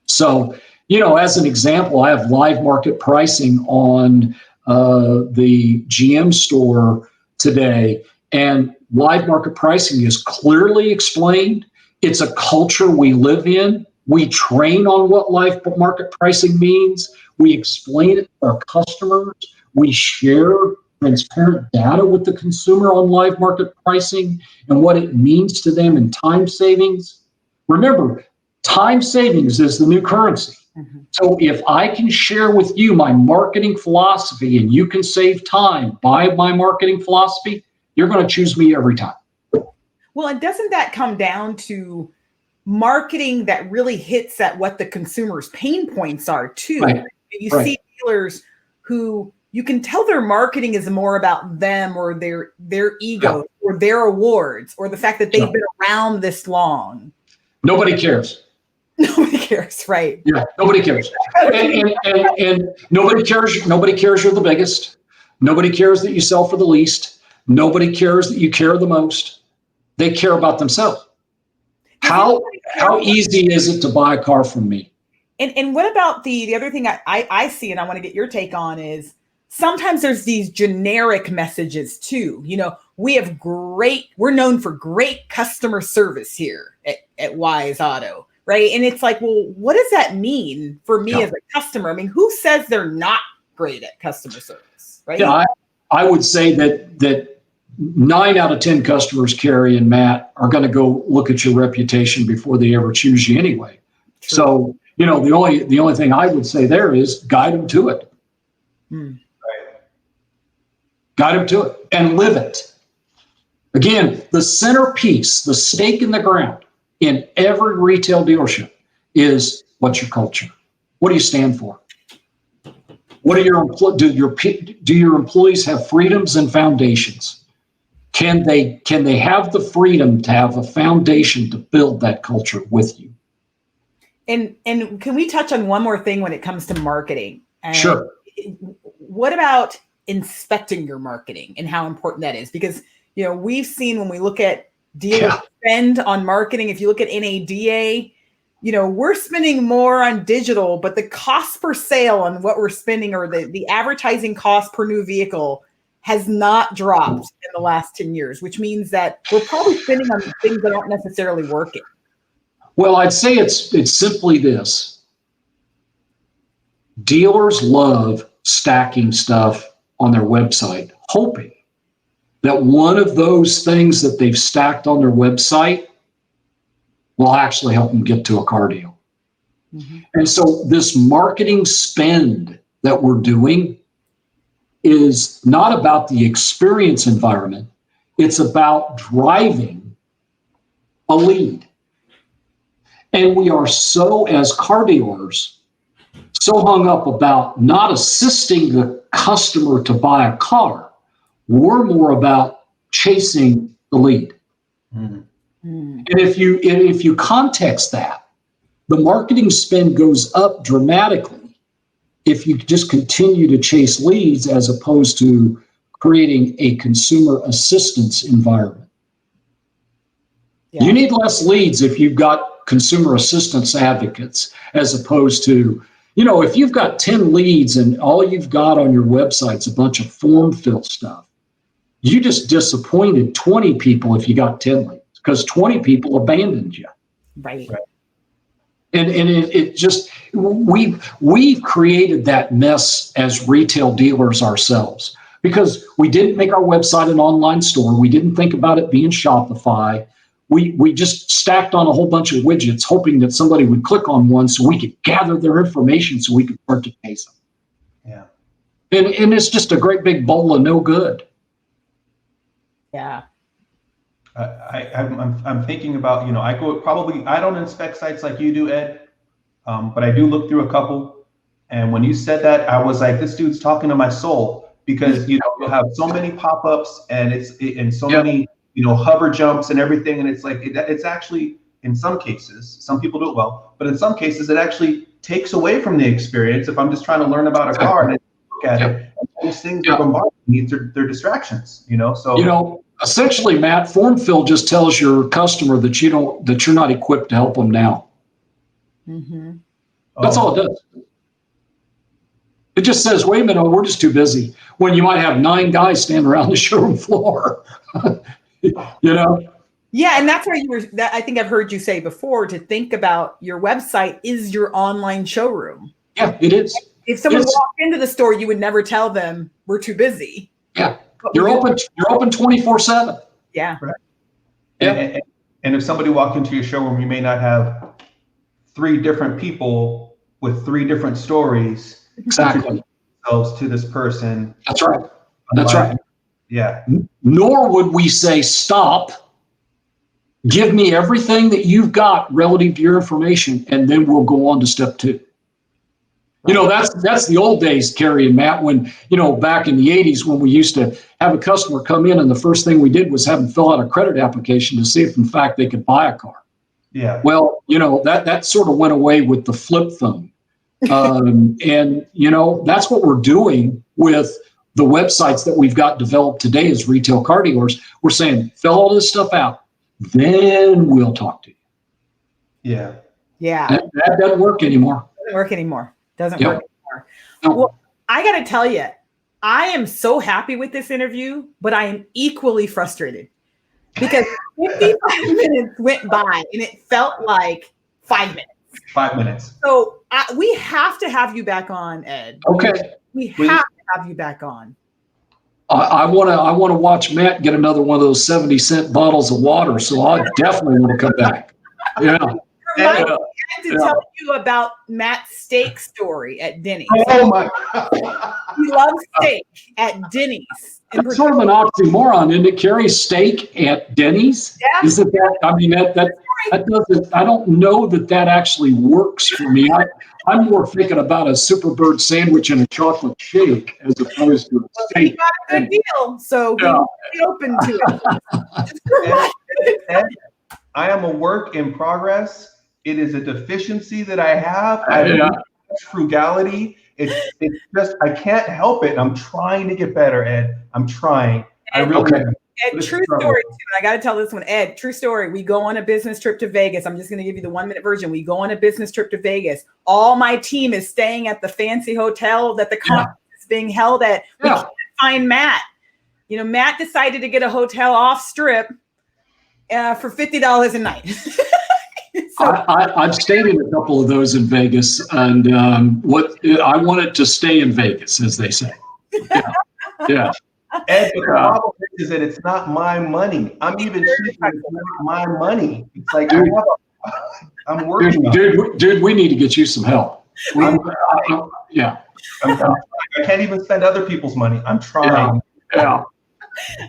So, as an example, I have live market pricing on the GM store today, and live market pricing is clearly explained. It's a culture we live in. We train on what live market pricing means. We explain it to our customers. We share transparent data with the consumer on live market pricing and what it means to them in time savings. Remember, time savings is the new currency. So if I can share with you my marketing philosophy and you can save time by my marketing philosophy, you're going to choose me every time.
Well, and doesn't that come down to marketing that really hits at what the consumer's pain points are too?
Right.
You see dealers who you can tell their marketing is more about them or their ego or their awards or the fact that they've been around this long.
Nobody cares.
Nobody cares, right?
Yeah, nobody cares. And nobody cares. Nobody cares you're the biggest. Nobody cares that you sell for the least. Nobody cares that you care the most. They care about themselves. How easy is it to buy a car from me?
And what about the other thing I see, and I want to get your take on, is sometimes there's these generic messages too. We're known for great customer service here at Wise Auto, right? And it's like, well, what does that mean for me as a customer? I mean, who says they're not great at customer service, right?
Yeah, I would say that 9 out of 10 customers, Carrie and Matt, are going to go look at your reputation before they ever choose you anyway.
True.
So, the only thing I would say there is guide them to it. Right. Guide them to it and live it. Again, the centerpiece, the stake in the ground in every retail dealership is what's your culture? What do you stand for? What are do your employees have freedoms and foundations? Can they have the freedom to have a foundation to build that culture with you?
And can we touch on one more thing when it comes to marketing?
Sure.
What about inspecting your marketing and how important that is? Because, we've seen when we look at dealer spend on marketing, if you look at NADA, we're spending more on digital, but the cost per sale on what we're spending, or the advertising cost per new vehicle, has not dropped in the last 10 years, which means that we're probably spending on things that aren't necessarily working.
Well, I'd say it's simply this. Dealers love stacking stuff on their website, hoping that one of those things that they've stacked on their website will actually help them get to a car deal. Mm-hmm. And so this marketing spend that we're doing is not about the experience environment. It's about driving a lead. And we are so, as car dealers, so hung up about not assisting the customer to buy a car. We're more about chasing the lead. Mm-hmm. And if you context that, the marketing spend goes up dramatically if you just continue to chase leads as opposed to creating a consumer assistance environment. Yeah. You need less leads if you've got consumer assistance advocates, as opposed to, if you've got 10 leads and all you've got on your website's a bunch of form fill stuff, you just disappointed 20 people if you got 10 leads, because 20 people abandoned you.
Right.
And it just, we've created that mess as retail dealers ourselves, because we didn't make our website an online store. We didn't think about it being Shopify. We just stacked on a whole bunch of widgets, hoping that somebody would click on one so we could gather their information so we could start to chase them.
Yeah.
And it's just a great big bowl of no good.
Yeah.
I'm thinking about, I don't inspect sites like you do, Ed, but I do look through a couple. And when you said that, I was like, this dude's talking to my soul, because, you'll have so many pop-ups and so many, hover jumps and everything. And it's like, it's actually, in some cases, some people do it well, but in some cases it actually takes away from the experience. If I'm just trying to learn about a car and I look at it, and those things are bombarding me, they're distractions, so.
Essentially, Matt, form fill just tells your customer that you're not equipped to help them now.
Mm-hmm.
That's all it does. It just says, wait a minute, we're just too busy. When you might have 9 guys standing around the showroom floor,
Yeah, and that's where I think I've heard you say before, to think about your website is your online showroom.
Yeah, it is.
If someone walked into the store, you would never tell them we're too busy.
Yeah. You're open 24/7.
Yeah.
Right. Yeah. And if somebody walked into your showroom, you may not have 3 different people with 3 different stories.
Exactly.
Themselves to this person.
That's right. That's right.
Yeah.
Nor would we say, stop, give me everything that you've got relative to your information, and then we'll go on to step 2. That's the old days, Carrie and Matt, when, back in the 80s, when we used to have a customer come in and the first thing we did was have them fill out a credit application to see if, in fact, they could buy a car.
Yeah.
Well, that sort of went away with the flip phone. And, that's what we're doing with the websites that we've got developed today as retail car dealers. We're saying, fill all this stuff out, then we'll talk to you.
Yeah.
Yeah.
That doesn't work anymore.
Doesn't work anymore.
Yep.
Anymore.
No.
Well, I got to tell you, I am so happy with this interview, but I am equally frustrated, because 55 minutes went by and it felt like 5 minutes.
5 minutes.
So we have to have you back on, Ed.
Okay.
We have to have you back on.
I want to watch Matt get another one of those 70-cent bottles of water. So I definitely want to come back. Yeah.
To tell you about Matt's steak story at Denny's.
Oh my God.
He loves steak at Denny's.
It's sort of an oxymoron, isn't it? Carry steak at Denny's?
Yeah.
Isn't that? I mean, that doesn't. I don't know that actually works for me. I'm more thinking about a Superbird sandwich and a chocolate shake as opposed to a steak.
He got a good deal, so he's open to it.
I am a work in progress. It is a deficiency that I have. Frugality. It's just, I can't help it. I'm trying to get better, Ed. I'm trying.
Ed, true story too. I got to tell this one, Ed. True story. We go on a business trip to Vegas. I'm just going to give you the 1-minute version. We go on a business trip to Vegas. All my team is staying at the fancy hotel that the conference is being held at. We can't find Matt. You know, Matt decided to get a hotel off strip for $50 a night. So,
I've stayed in a couple of those in Vegas, and I wanted to stay in Vegas, as they say. Yeah.
Ed, the problem is that it's not my money. I'm even cheaper. It's not my money. It's like I'm working.
Dude, we need to get you some help. I
can't even spend other people's money. I'm trying.
Yeah.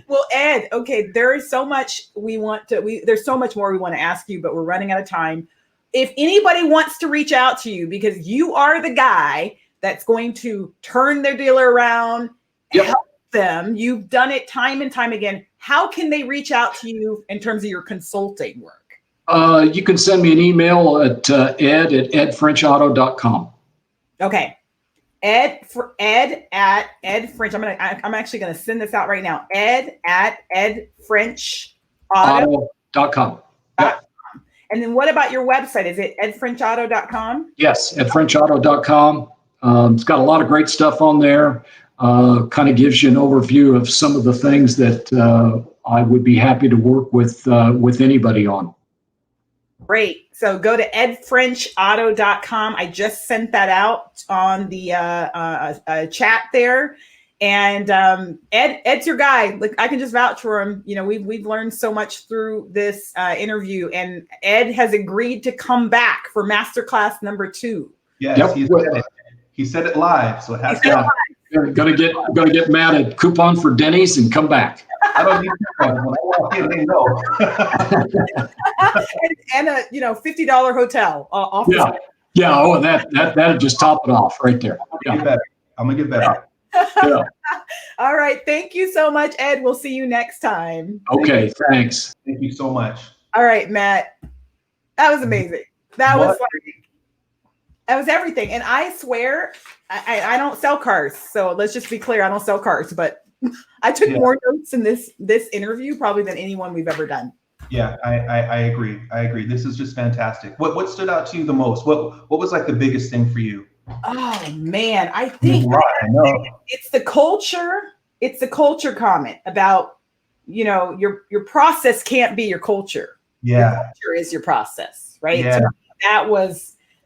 Well, Ed, okay, there is so much there's so much more we want to ask you, but we're running out of time. If anybody wants to reach out to you, because you are the guy that's going to turn their dealer around, help them, you've done it time and time again. How can they reach out to you in terms of your consulting work?
You can send me an email at ed@edfrenchauto.com.
Okay. Ed at Ed French. I'm actually gonna send this out right now. Ed at edfrenchauto.com.
Yep.
And then what about your website? Is it edfrenchauto.com?
Yes, edfrenchauto.com. It's got a lot of great stuff on there. Kind of gives you an overview of some of the things that I would be happy to work with anybody on.
Great. So go to edfrenchauto.com. I just sent that out on the chat there. And Ed's your guy. Like, I can just vouch for him. You know, we've learned so much through this interview, and Ed has agreed to come back for masterclass number 2.
Yes, he said it live, so it has to happen.
Gonna get mad at coupon for Denny's and come back.
I don't need coupons. When I walk in, they know.
and a $50 hotel off.
Yeah. Oh, that'd just top it off right there.
I'm gonna get better.
Yeah.
All right. Thank you so much, Ed. We'll see you next time.
Okay. Thanks.
Thank you so much.
All right, Matt. That was amazing. That was everything. And I swear, I don't sell cars. So let's just be clear. I don't sell cars, but I took more notes in this interview probably than anyone we've ever done.
Yeah, I agree. This is just fantastic. What stood out to you the most? What was like the biggest thing for you?
Oh man, I think it's the culture. It's the culture comment about, your process can't be your culture.
Yeah.
Your culture is your process, right?
Yeah.
So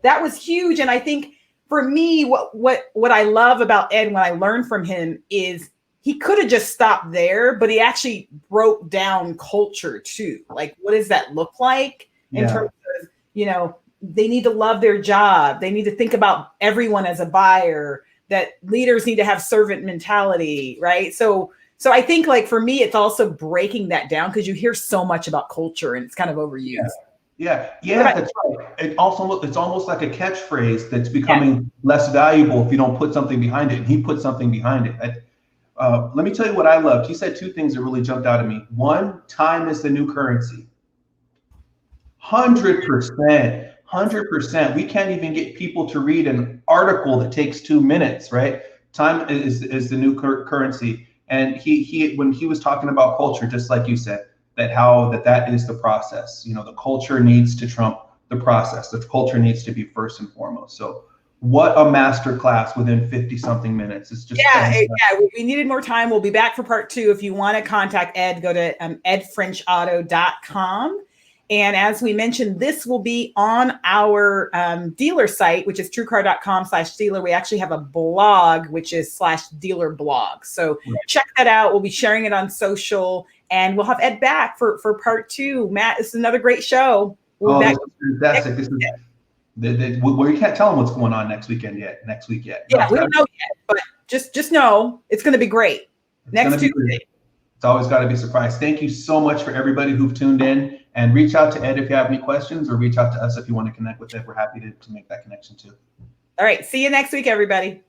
that was huge. And I think for me, what I love about Ed when I learned from him is he could have just stopped there, but he actually broke down culture too. Like, what does that look like in terms of, they need to love their job. They need to think about everyone as a buyer, that leaders need to have servant mentality, right? So I think, like, for me, it's also breaking that down, because you hear so much about culture and it's kind of overused.
Yeah, that's right. It's almost like a catchphrase that's becoming less valuable if you don't put something behind it. And he put something behind it. Let me tell you what I loved. He said 2 things that really jumped out at me. 1, time is the new currency. 100%. 100%. We can't even get people to read an article that takes 2 minutes, right? Time is the new currency. And he when he was talking about culture, just like you said, that is the process. The culture needs to trump the process. The culture needs to be first and foremost. So what a master class within 50 something minutes. It's just
we needed more time. We'll be back for part 2. If you want to contact Ed, go to edfrenchauto.com. And as we mentioned, this will be on our dealer site, which is TrueCar.com/dealer. We actually have a blog, which is /dealer blog. So check that out. We'll be sharing it on social, and we'll have Ed back for part 2. Matt, this is another great show.
This is fantastic. This is we can't tell them what's going on next week yet.
Yeah, we don't know yet, but just know it's going to be great. Next Tuesday.
It's always got to be a surprise. Thank you so much for everybody who've tuned in, and reach out to Ed if you have any questions, or reach out to us if you want to connect with Ed. We're happy to make that connection too.
All right. See you next week, everybody.